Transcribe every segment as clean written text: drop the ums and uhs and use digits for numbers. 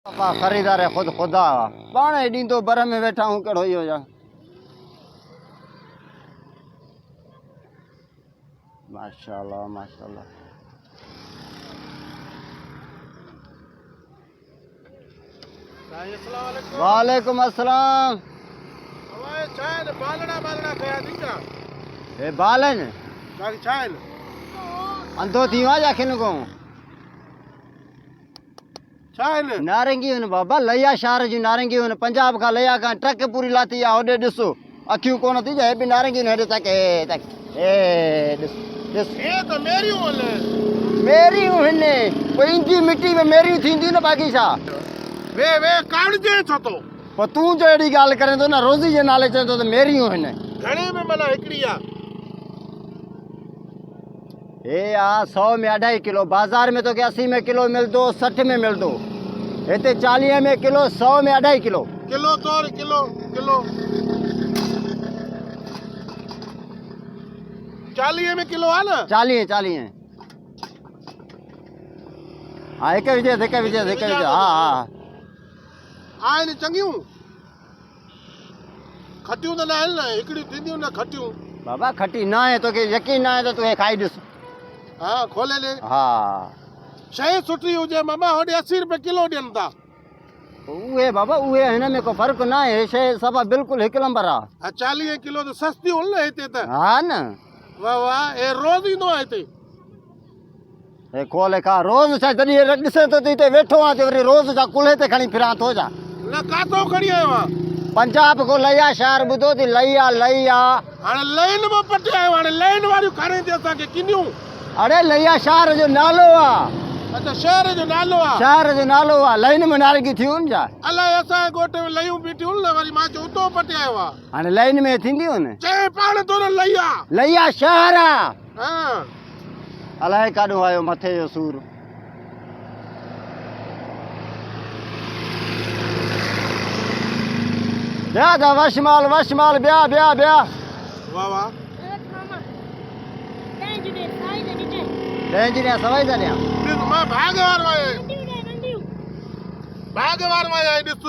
पापा खरीदार है खुद खुदा पाने डी तो बर में बैठा हूँ कड़ो ही हो जा। माशाल्लाह माशाल्लाह। वालेकुम अस्सलाम। ए बालन अंधो थी वहाँ जाखिन को नारंगी उन बाबा लया शहर जी नारंगी उन पंजाब का लया का ट्रक पूरी लाती आ ओडे दिसो अखियूं कोन थी जाए भी नारंगी हेडे तक ए दिस ए तो मेरी होले मेरी हने कोई इंजी मिट्टी में मेरी थींदी न बाकी छा वे काण जे छतो पर तू जो एडी गाल करे तो ना रोजी जे नाले चंदो तो मेरी हने घणे में मला एकड़ी आ ए आ 100 में 2.5 किलो बाजार में तो के 80 में किलो मिल दो 60 में मिल दो इतने 40 में किलो 100 में 2.5 किलो किलो तोर किलो किलो 40 में किलो आ ना 40 हाँ एक विजय हाँ आए चंगियूं खटियूं तो ना आहिनि न हिकिड़ियूं थींदियूं न खटियूं बाबा खटी ना है तो के यकीन ना है तो तू खाई ॾिस हाँ खोले ले हाँ शइ सुठी हुजे मामा होॾे 80 रुपए किलो ॾियनि था उहे बाबा उहे हिन में को फर्क ना है शइ सभु बिल्कुलु हिकु नंबर आहे 40 किलो तो सस्ती हुन न हिते त हाँ न वाह वाह ए रोज़ ईंदो आहे हिते हे खोले का रोज़ छा जॾहिं ॾिसे तो हिते वेठो आहे वरी रोज़ छा कुल्हे ते खणी फिरां थो जा न काथो खणी आयो आहे पंजाब को लया शहर ॿुधो थी लया हाणे लाइन में पटे आयो हाणे लाइन वारियूं खाणे थी असांखे किनियूं अरे लया शहर जो नालो आहे अच्छा शहर जो नालो आहे शहर जो नालो आहे लाइन में नारंगी थियूं न जा अलाए असांजे ॻोठ में लयूं बीठियूं न वरी मां चयो उतो पटे आयो आहे हाणे लाइन में थींदियूं न चए पाण तो न लई आहे लया शहर आहे हाँ अलाए काॾो आयो मथे जो सूर ब्या था वशमाल ब्या वाह वाह ॾह जी ॾियां सवाई था ॾियां ॾिस मां भागवार में ॾिस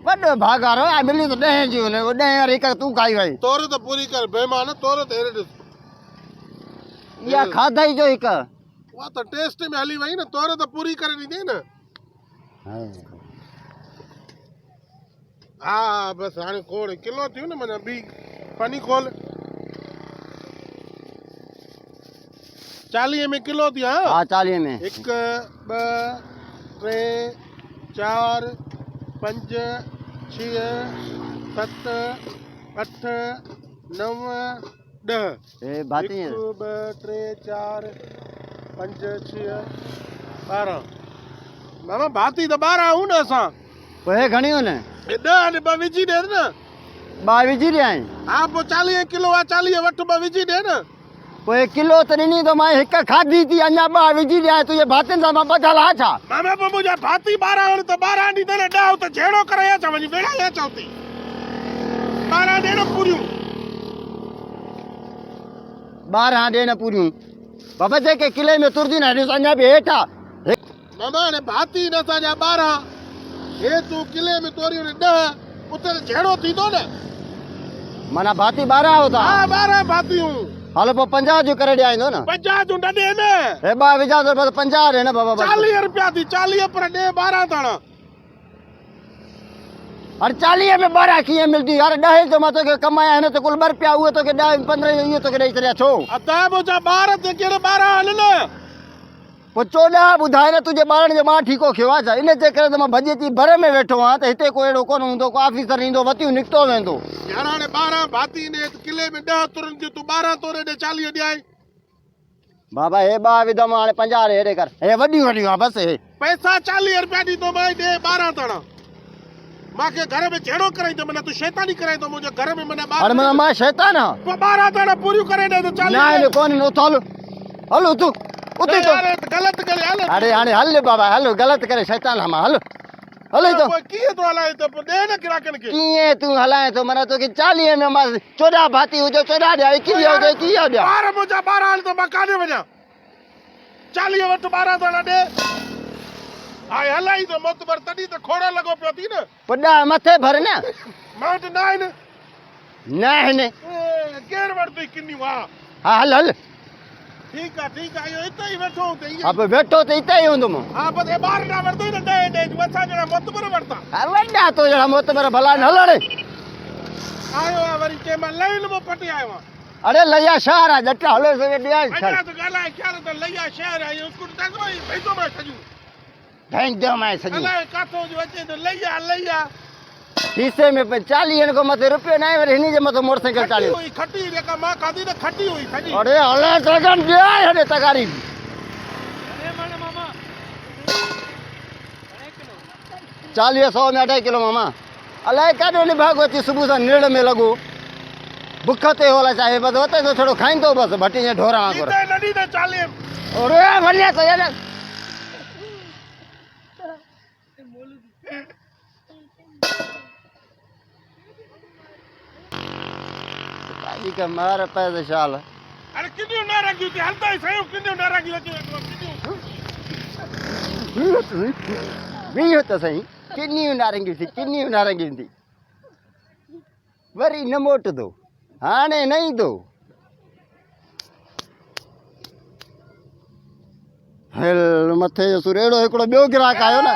वॾो भागारो आहे मिली तो 10 जी हुन 10 वारी हिकु तूं खाई वई तोरे तो पूरी कर बेमान तोरे तो हेरे ॾिस इहा खाधा ई जो हिकु वाह तो टेस्ट में हली वई न तोरे तो पूरी करे ॾींदे न हाँ बस हाणे खोड़ किलो थियूं न माना ॿी पनी खोल 40 में किलो थी हाँ हाँ 40 में 1 2 3 4 5 6 7 8 9 10 ए बाती 1 2 3 4 5 6 12 मामा भाती तो 12 हूं न असां पोइ घणियूं न ए 10 ने ब विझी दे न 2 विझी ॾियां हाँ पोइ 40 किलो आहे 40 वठ ब विझी दे न पोइ किलो त ॾिनी तो मां हिकु खाधी थी अञा 2 विझी ॾियां तुंहिंजे भातियुनि सां मां ॿधल आहे छा मामा पोइ मुंहिंजा भाती 12 आहिनि त 12 ॾींदे न 10 त झेड़ो करे अचां वञी वेड़ा अचां थी 12 ॾे न पूरियूं 12 ॾे न पूरियूं बाबा जेके किले में तुरदियूं न ॾिस अञा बि हेठि आहे मामा हाणे भाती न असांजा 12 हे तूं किले में तोरियूं न 10 उते त झेड़ो थींदो न माना भाती 12 हो था हा 12 भातियूं हलो पोइ 50 जो करे ॾियाईंदो न 50 जो न ॾे न हे 2 विझा तो बस 50 ॾे न बाबा बस 40 रुपया थी 40 पर ॾे 12 ताण अरे 40 में 12 कीअं मिलंदी यार 10 जो मां तोखे कमाया आहिनि त कुल 2 रुपया उहे तोखे 10 15 इहो तोखे ॾेई छॾिया छो अता मुंहिंजा 12 ते कहिड़े 12 आहिनि न पोइ 14 ॿुधाए न तुंहिंजे ॿारनि जो मां ठीको खियो आहे छा इन जे करे त मां भॼी अची भर में वेठो आहियां त हिते को अहिड़ो कोन हूंदो को ऑफिसर ईंदो वतियूं निकितो वेंदो यार हाणे 12 भाती ने किले में 10 तुरनि थियूं तूं 12 तोरे ॾे 40 ॾियाई बाबा हे 2 विधो मां हाणे 50 हेॾे कर हे वॾियूं आहे बसि हे पैसा 40 रुपया ॾींदो मां ॾे 12 ताण मांखे घर में झेड़ो कराईंदो माना तूं शैतानी कराईंदो मुंहिंजे घर में माना हाणे माना मां शैतान आहियां पोइ 12 ताण पूरियूं करे ॾे त 40 न कोन उथो हलो तूं उते तो गलत करे हल अरे हाणे हल बाबा हलो ग़लति करे शैतान मां हल हलो तो कीअं थो हलाए त पोइ ॾे न ग्राहकनि खे कीअं तूं हलाए थो माना तोखे 40 में मां 14 भाती हुजो 14 ॾियां 21 हुजो 21 ॾियां ॿार मुंहिंजा 12 आहिनि त मां काॾे वञा 40 वटि 12 थो ॾे हाणे हलाई तो मोतबर तॾहिं त खोड़ लॻो पियो थी न पुॾा मथे भर न मां वटि न आहिनि न आहिनि केरु वरितई किनियूं हा हा हल हल ठीकु आहे इहो हिते ई वेठो हुते हा पोइ वेठो त हिते ई हूंदुमि हा बसि हे ॿार न वरितई न ॾह असां ॼणा मोतबर वरिता हा वॾा तो जहिड़ा मोतबर भला न हलण आयो आहे वरी चए मां लही मूं पटी आयो आहे अरे लैया शहर आहे जट हले सघे ॾियां अञा त ॻाल्हाए ख़्याल त लैया शहर आहे इहो स्कूटर तंगो ई भईंदो मां सॼो भेंजो मां सॼो अलाए काथों जो अचे त लैया शीशे में 40 खां मथे रुपयो न आहे वरी हिन जे मथां मोटरसाइकिल चाढ़ी हुई खटी जेका मां खाधी न खटी हुई सॼी अरे हले सघनि ॾियां हेॾे तगारी 40-100 में 2.5 किलो मामा अलाए काॾो निभागो अची सुबुह सां निड़ में लॻो बुख ते होला चाहे बसि उते तो थोरो खाईंदो बसि भटी जे ढोरा वांगुरु नदी ते 40 अरे वञे तो यार काजी का मार पैसे शाल अरे किनियूं नारंगियूं थी हलंदा ई सयूं किनियूं नारंगियूं अची किनियूं वीहो त सही किनियूं नारंगियूं थी वरी न मोटंदो हाणे न ईंदो हल मथे जो सूर अहिड़ो हिकिड़ो ॿियो ग्राहक आयो न